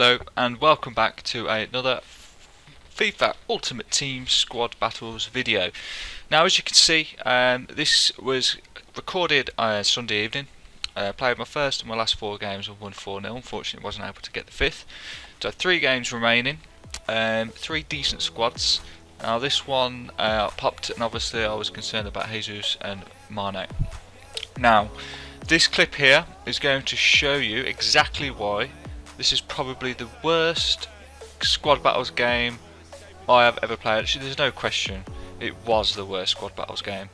Hello and welcome back to another FIFA Ultimate Team Squad Battles video. Now, as you can see, this was recorded Sunday evening. Played my first and my last 4 games and won 4-0. Unfortunately, wasn't able to get the 5th. So 3 games remaining, 3 decent squads. Now this one popped, and obviously I was concerned about Jesus and Mane. Now, this clip here is going to show you exactly why this is probably the worst squad battles game I have ever played. Actually, there's no question, it was the worst squad battles game.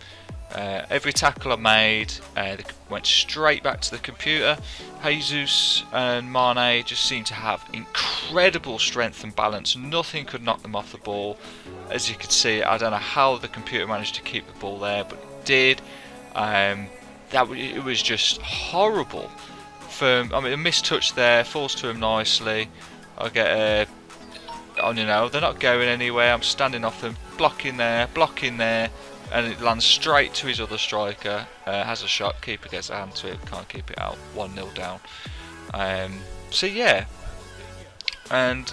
Every tackle I made went straight back to the computer. Jesus and Mane just seemed to have incredible strength and balance. Nothing could knock them off the ball. As you can see, I don't know how the computer managed to keep the ball there, but it did. It was just horrible. A missed touch there, falls to him nicely. I get a, they're not going anywhere. I'm standing off them, blocking there, and it lands straight to his other striker. Has a shot, keeper gets a hand to it, can't keep it out. 1-0 down. So yeah, and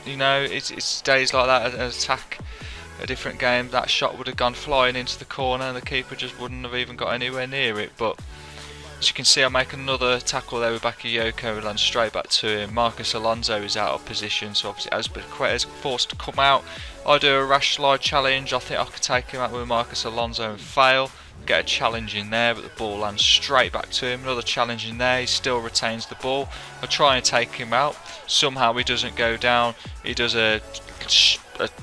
it's days like that. An attack, a different game, that shot would have gone flying into the corner and the keeper just wouldn't have even got anywhere near it. But as you can see, I make another tackle there with AverageYoda and land straight back to him. Marcus Alonso is out of position, so obviously Azpilicueta is forced to come out. I do a rash slide challenge. I think I could take him out with Marcus Alonso and fail. Get a challenge in there, but the ball lands straight back to him. Another challenge in there, he still retains the ball. I try and take him out. Somehow he doesn't go down. He does a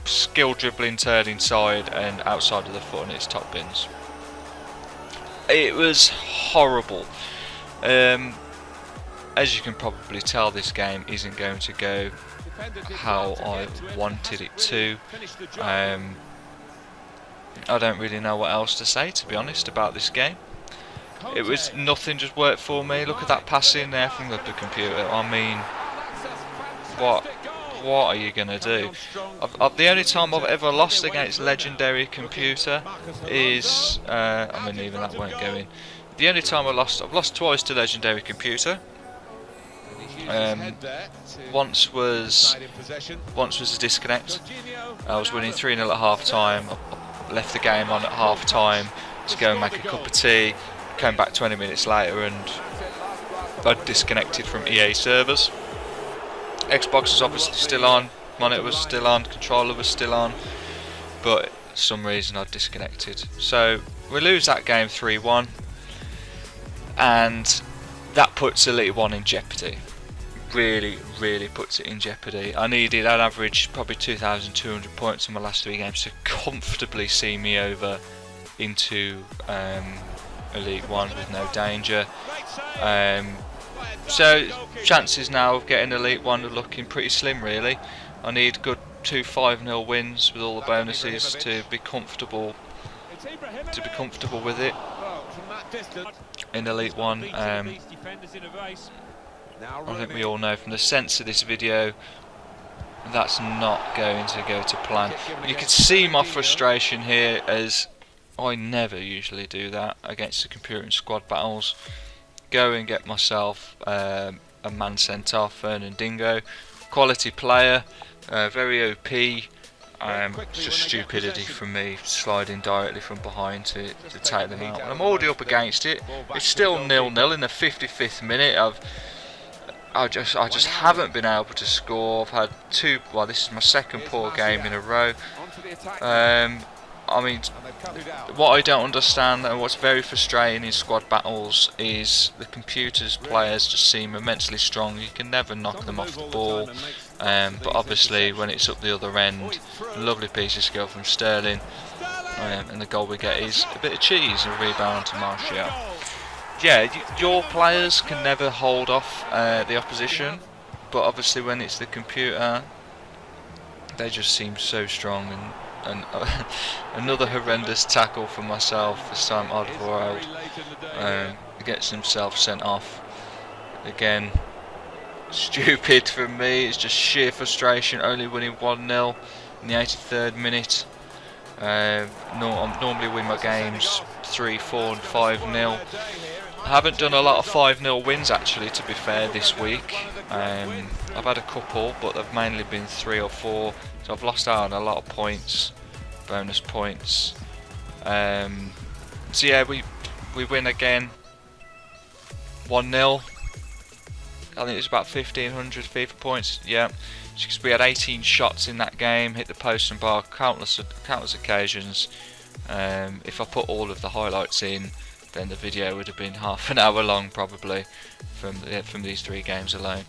skill dribbling turn inside and outside of the foot, and it's top bins. It was horrible. As you can probably tell, this game isn't going to go how I wanted it to. I don't really know what else to say, to be honest, about this game. It was nothing just worked for me. Look at that pass in there from the computer. I mean, what are you going to do? The only time I've ever lost against legendary computer is, even that won't go in. The only time I've lost twice to legendary computer. Once was a disconnect. I was winning 3-0 at half time. I left the game on at half time to go and make a cup of tea. Came back 20 minutes later and I'd disconnected from EA servers. Xbox was obviously still on, monitor was still on, controller was still on, but for some reason I'd disconnected. So we lose that game 3-1, and that puts Elite 1 in jeopardy. Really puts it in jeopardy. I needed on average probably 2,200 points in my last 3 games to comfortably see me over into Elite 1 with no danger. So chances now of getting Elite 1 are looking pretty slim, really. I need good 2 5-0 wins with all the bonuses to be comfortable with it in Elite 1. I think we all know from the sense of this video that's not going to go to plan. You can see my frustration here, as I never usually do that against the computer in squad battles. Go and get myself a man sent off, Fernandinho, quality player, very OP. It's just stupidity from me sliding directly from behind to take them out. And I'm already up against it. It's still 0-0 in the 55th minute. I just haven't been able to score. I've had 2. Well, this is my second poor game in a row. What I don't understand and what's very frustrating in squad battles is the computer's players just seem immensely strong. You can never knock them off the ball, but obviously when it's up the other end, lovely piece of skill from Sterling, and the goal we get is a bit of cheese and a rebound to Martial. Yeah, your players can never hold off the opposition, but obviously when it's the computer, they just seem so strong. And another horrendous tackle for myself, this time Alderweireld gets himself sent off. Again, stupid for me, it's just sheer frustration, only winning 1-0 in the 83rd minute. I normally win my games 3, 4 and 5-0. I haven't done a lot of 5-0 wins actually, to be fair, this week. I've had a couple, but they've mainly been 3 or 4, so I've lost out on a lot of points, bonus points. So yeah, we win again, 1-0. I think it's about 1500 FIFA points. Yeah, because we had 18 shots in that game, hit the post and bar countless occasions. If I put all of the highlights in, then the video would have been half an hour long probably from these 3 games alone.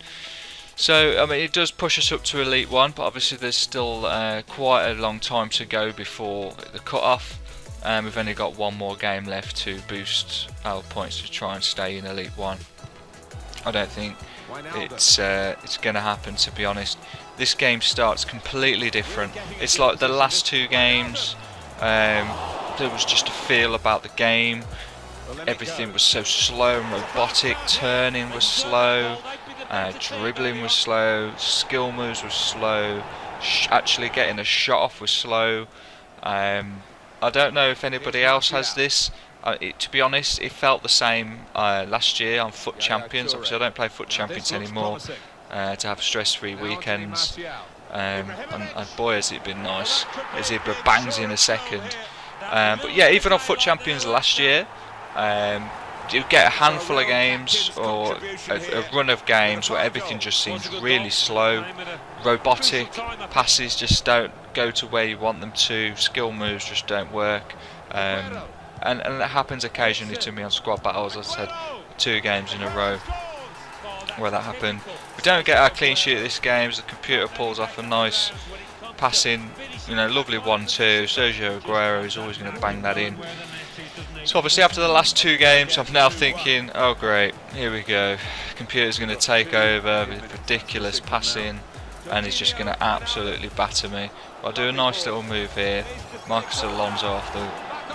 So I mean, it does push us up to Elite 1, but obviously there's still quite a long time to go before the cut-off. We've only got 1 more game left to boost our points to try and stay in Elite 1. I don't think it's going to happen, to be honest. This game starts completely different. It's like the last 2 games. There was just a feel about the game. Everything was so slow and robotic. Turning was slow. Dribbling was slow. Skill moves were slow. Actually getting a shot off was slow. I don't know if anybody else has this. To be honest, it felt the same last year on Foot Champions. Obviously I don't play Foot Champions anymore to have stress-free weekends, and boy has it been nice. Zebra bangs in a second, but yeah, even on Foot Champions last year, you get a handful of games or a run of games where everything just seems really slow, robotic, passes just don't go to where you want them to, skill moves just don't work. And that happens occasionally to me on squad battles. As I said, 2 games in a row where that happened. We don't get our clean sheet this game, as the computer pulls off a nice passing, lovely 1-2. Sergio Aguero is always going to bang that in. So obviously after the last 2 games, I'm now thinking, oh great, here we go. Computer's going to take over with ridiculous passing, and he's just going to absolutely batter me. I'll do a nice little move here. Marcus Alonso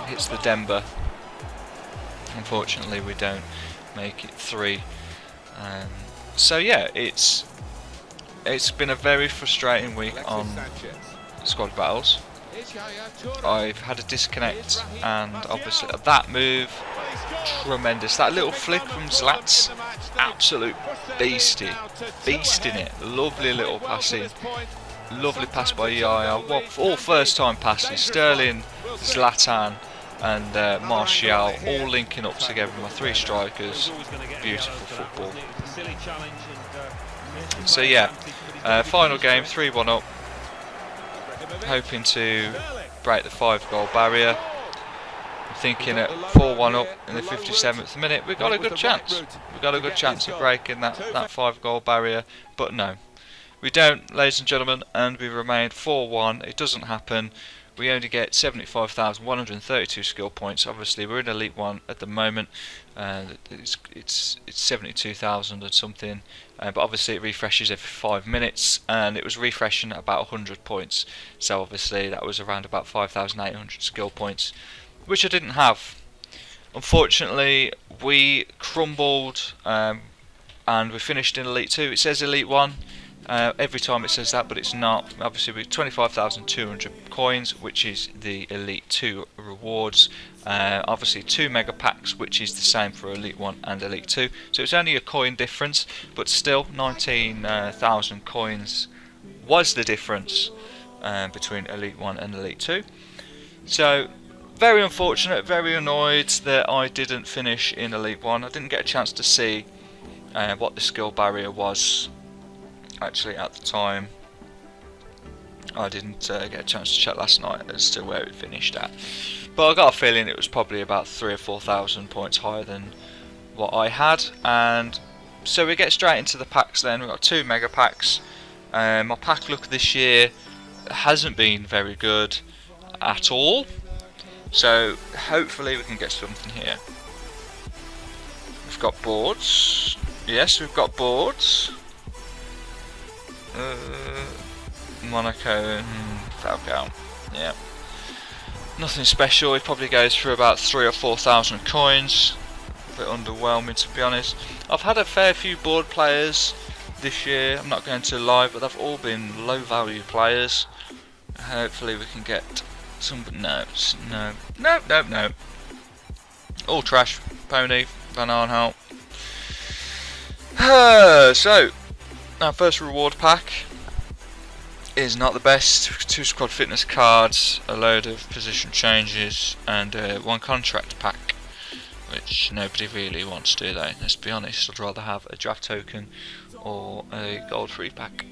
hits the Denver. Unfortunately we don't make it 3. So yeah, it's been a very frustrating week on squad battles. I've had a disconnect, and obviously that move, tremendous. That little flick from Zlats, absolute beasting it. Lovely little passing. Lovely pass by Yaya. All first time passes. Sterling, Zlatan and Martial all linking up together, my 3 strikers. Beautiful football. So yeah, final game, 3-1 up. Hoping to break the 5-goal barrier. I'm thinking at 4-1 up in the 57th minute, we've got a good chance. We've got a good chance of breaking that 5-goal barrier, but no. We don't, ladies and gentlemen, and we remain 4-1. It doesn't happen. We only get 75,132 skill points. Obviously, we're in Elite 1 at the moment. It's 72,000 and something. But obviously, it refreshes every 5 minutes, and it was refreshing at about 100 points. So obviously, that was around about 5,800 skill points, which I didn't have. Unfortunately, we crumbled, and we finished in Elite 2. It says Elite 1. Every time it says that, but it's not. Obviously with 25,200 coins, which is the Elite 2 rewards. Obviously 2 mega packs, which is the same for Elite 1 and Elite 2. So it's only a coin difference, but still 19,000 coins was the difference between Elite 1 and Elite 2. So very unfortunate, very annoyed that I didn't finish in Elite 1. I didn't get a chance to see what the skill barrier was. Actually, at the time, I didn't get a chance to check last night as to where it finished at. But I got a feeling it was probably about 3,000 or 4,000 points higher than what I had. And so we get straight into the packs then. We've got 2 mega packs. My pack luck this year hasn't been very good at all. So hopefully we can get something here. We've got boards. Yes, we've got boards. Monaco, Falcao, yeah. Nothing special. It probably goes for about 3,000 or 4,000 coins. A bit underwhelming, to be honest. I've had a fair few board players this year, I'm not going to lie, but they've all been low value players. Hopefully we can get some. No. All trash. Pony, Van Arnhout. So, our first reward pack is not the best. 2 squad fitness cards, a load of position changes, and 1 contract pack, which nobody really wants, do they? Let's be honest, I'd rather have a draft token or a gold free pack.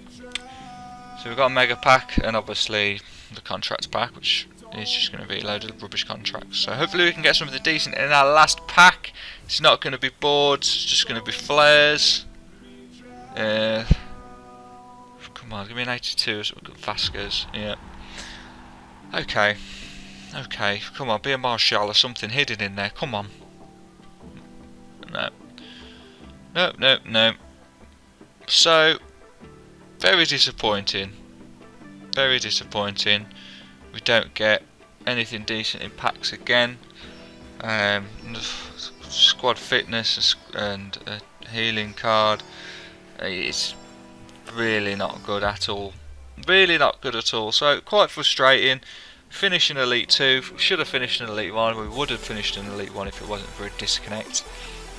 So we've got a mega pack and obviously the contract pack, which is just going to be a load of rubbish contracts. So hopefully we can get something decent in our last pack. It's not going to be boards, it's just going to be flares. Come on, give me an 82 so we've got Vasquez. Yeah. Okay, come on, be a Martial or something hidden in there, come on. No. So, very disappointing. We don't get anything decent in packs again. Squad fitness and a healing card. It's really not good at all. So quite frustrating. Finishing Elite 2. We should have finished in Elite 1. We would have finished in Elite 1 if it wasn't for a disconnect.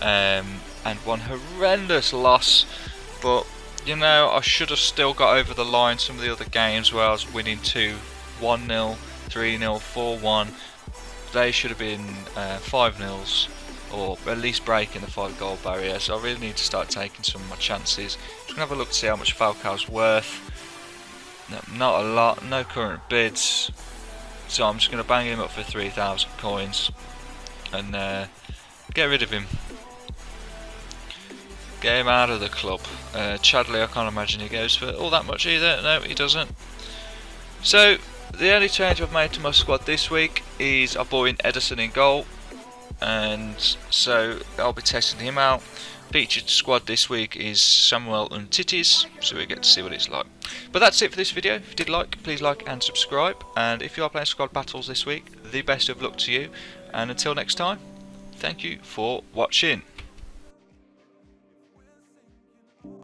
And one horrendous loss. But you know, I should have still got over the line some of the other games where I was winning 2, 1-0, 3-0, 4-1. They should have been 5-0s, or at least breaking the 5-goal barrier. So I really need to start taking some of my chances. Just gonna have a look to see how much Falcao's worth. No, not a lot, no current bids. So I'm just gonna bang him up for 3,000 coins and get rid of him. Get him out of the club. Chadley, I can't imagine he goes for all that much either. No, he doesn't. So the only change I've made to my squad this week is I brought in Edison in goal, and so I'll be testing him out. Featured squad this week is Samuel and Titties, so we get to see what it's like. But that's it for this video. If you did like, please like and subscribe. And if you are playing squad battles this week, the best of luck to you. And until next time, thank you for watching.